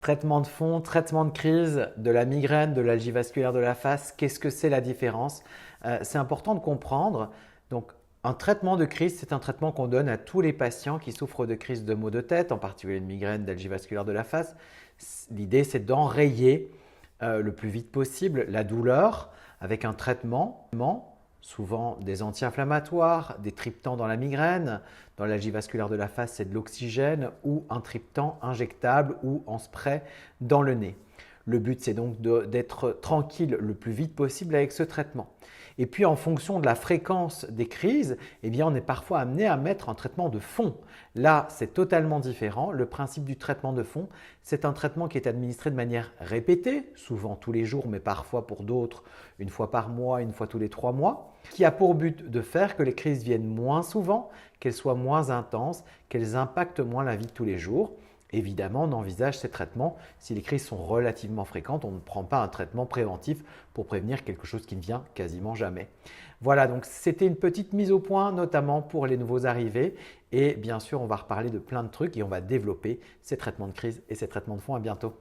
Traitement de fond, traitement de crise, de la migraine, de l'algie vasculaire de la face, qu'est-ce que c'est la différence? C'est important de comprendre. Donc, un traitement de crise, c'est un traitement qu'on donne à tous les patients qui souffrent de crises de maux de tête, en particulier de migraine, d'algie vasculaire de la face. L'idée, c'est d'enrayer le plus vite possible la douleur avec un traitement, souvent des anti-inflammatoires, des triptans dans la migraine. Dans l'algie vasculaire de la face, c'est de l'oxygène ou un triptan injectable ou en spray dans le nez. Le but, c'est donc d'être tranquille le plus vite possible avec ce traitement. Et puis, en fonction de la fréquence des crises, eh bien, on est parfois amené à mettre un traitement de fond. Là, c'est totalement différent. Le principe du traitement de fond, c'est un traitement qui est administré de manière répétée, souvent tous les jours, mais parfois pour d'autres, une fois par mois, une fois tous les 3 mois, qui a pour but de faire que les crises viennent moins souvent, qu'elles soient moins intenses, qu'elles impactent moins la vie de tous les jours. Évidemment, on envisage ces traitements si les crises sont relativement fréquentes. On ne prend pas un traitement préventif pour prévenir quelque chose qui ne vient quasiment jamais. Voilà, donc c'était une petite mise au point, notamment pour les nouveaux arrivés. Et bien sûr, on va reparler de plein de trucs et on va développer ces traitements de crise et ces traitements de fond. À bientôt.